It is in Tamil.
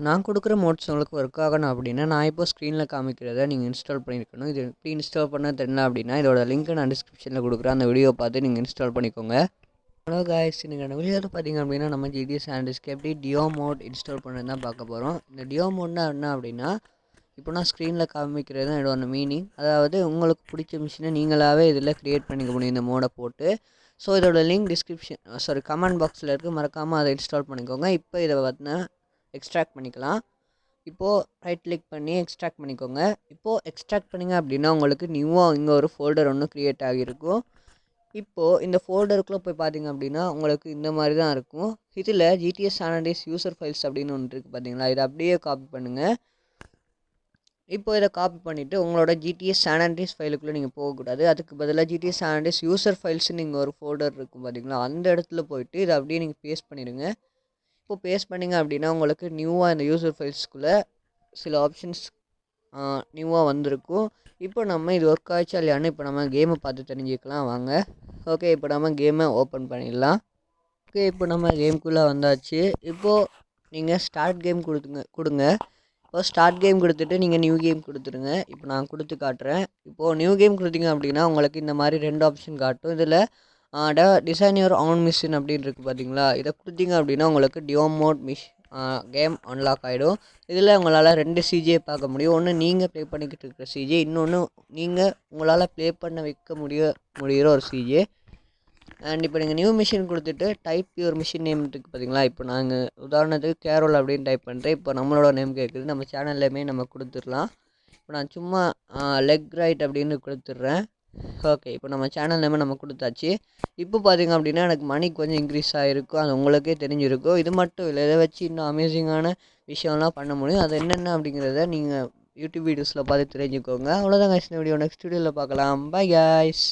நான் கொடுக்குற மோட்ஸ் உங்களுக்கு ஒர்க் ஆகணும் அப்படின்னா நான் இப்போ ஸ்க்ரீனில் காமிக்கிறத நீங்கள் இன்ஸ்டால் பண்ணியிருக்கணும். இது எப்படி இன்ஸ்டால் பண்ண தெரியல அப்படின்னா இதோட லிங்க் நான் டிஸ்கிரிப்ஷனில் கொடுக்குறேன். அந்த வீடியோ பார்த்து நீங்கள் இன்ஸ்டால் பண்ணிக்கோங்க. ஹலோ காய்ஸ், நீங்கள் வீடியோவில் பார்த்தீங்க அப்படின்னா நம்ம ஜிடிஎஸ் சாண்டிஸ்க்கு எப்படி டியோ மோட் இன்ஸ்டால் பண்ணுறது தான் பார்க்க போகிறோம். இந்த டியோ மோட்னா என்ன அப்படின்னா இப்போ நான் ஸ்க்ரீனில் காமிக்கிறது தான் இதோட மீனிங். அதாவது உங்களுக்கு பிடிச்ச மிஷினை நீங்களாகவே இதில் க்ரியேட் பண்ணிக்க முடியும் இந்த மோடை போட்டு. ஸோ இதோட லிங்க் கமெண்ட் பாக்ஸில் இருக்குது, மறக்காமல் அதை இன்ஸ்டால் பண்ணிக்கோங்க. இப்போ இதை பார்த்தீங்கன்னா எக்ஸ்ட்ராக்ட் பண்ணிக்கலாம். இப்போது ரைட் கிளிக் பண்ணி எக்ஸ்ட்ராக்ட் பண்ணிக்கோங்க. இப்போது எக்ஸ்ட்ராக்ட் பண்ணிங்க அப்படின்னா உங்களுக்கு நியூவாக இங்கே ஒரு ஃபோல்டர் ஒன்று க்ரியேட் ஆகியிருக்கும். இப்போது இந்த ஃபோல்டருக்குள்ளே போய் பார்த்தீங்க அப்படின்னா உங்களுக்கு இந்த மாதிரி தான் இருக்கும். இதில் ஜிடிஎஸ் சானடைஸ் யூசர் ஃபைல்ஸ் அப்படின்னு ஒன்று இருக்குது பார்த்தீங்களா, இதை அப்படியே காப்பி பண்ணுங்கள். இப்போ இதை காப்பி பண்ணிவிட்டு உங்களோட ஜிடிஎஸ் சானடைஸ் ஃபைலுக்குள்ளே நீங்கள் போகக்கூடாது. அதுக்கு பதிலாக ஜிடிஎஸ் சானடைஸ் யூசர் ஃபைல்ஸ்னு நீங்கள் ஒரு ஃபோல்டர் இருக்கும் பார்த்தீங்களா, அந்த இடத்துல போயிட்டு இதை அப்படியே நீங்கள் பேஸ்ட் பண்ணிடுங்க. இப்போ பேஸ்ட் பண்ணிங்க அப்படின்னா உங்களுக்கு நியூவாக இந்த யூசர் ஃபைல்ஸ்குள்ளே சில ஆப்ஷன்ஸ் நியூவாக வந்திருக்கும். இப்போ நம்ம இது ஒர்க் ஆச்சா இல்லையான்னு இப்போ நம்ம கேமை பார்த்து தெரிஞ்சுக்கலாம் வாங்க. ஓகே, இப்போ நம்ம கேமை ஓப்பன் பண்ணிடலாம். ஓகே, இப்போ நம்ம கேமுக்குள்ளே வந்தாச்சு. இப்போது நீங்கள் ஸ்டார்ட் கேம் கொடுங்க. இப்போ ஸ்டார்ட் கேம் கொடுத்துட்டு நீங்கள் நியூ கேம் கொடுத்துருங்க. இப்போ நான் கொடுத்து காட்டுறேன். இப்போது நியூ கேம் கொடுத்தீங்க அப்படின்னா உங்களுக்கு இந்த மாதிரி 2 ஆப்ஷன் காட்டும். இதில் டிசைன் யுவர் ஆன் மிஷின் அப்படின்னு இருக்குது பார்த்தீங்களா, இதை கொடுத்தீங்க அப்படின்னா உங்களுக்கு டியோ மோட் கேம் அன்லாக் ஆகிடும். இதில் உங்களால் 2 சிஜியை பார்க்க முடியும். ஒன்று நீங்கள் ப்ளே பண்ணிக்கிட்டு இருக்கிற சிஜி, இன்னொன்று நீங்கள் உங்களால் ப்ளே பண்ண வைக்க முடிகிற ஒரு சிஜி. அண்ட் இப்போ நீங்கள் நியூ மிஷின் கொடுத்துட்டு டைப் யுவர் மிஷின் நேம் இருக்குது பார்த்தீங்களா, இப்போ நாங்கள் உதாரணத்துக்கு கேரோல் அப்படின்னு டைப் பண்ணுறேன். இப்போ நம்மளோட நேம் கேட்குது, நம்ம சேனல்லையுமே நம்ம கொடுத்துடலாம். இப்போ நான் சும்மா லெக் ரைட் அப்படின்னு கொடுத்துட்றேன். ஓகே, இப்போ நம்ம சேனல் நேம் நம்ம கொடுத்தாச்சு. இப்போ பார்த்திங்க அப்படின்னா எனக்கு மணி கொஞ்சம் இன்க்ரீஸ் ஆகிருக்கும், அது உங்களுக்கே தெரிஞ்சிருக்கும். இது மட்டும் இல்லை, இதை வச்சு இன்னும் அமேசிங்கான விஷயம்லாம் பண்ண முடியும். அது என்னென்ன அப்படிங்கிறத நீங்கள் யூடியூப் வீடியோஸில் பார்த்து தெரிஞ்சுக்கோங்க. அவ்வளோதான் கைஸ், இந்த வீடியோ நெக்ஸ்ட் வீடியோவில் பார்க்கலாம். Bye guys.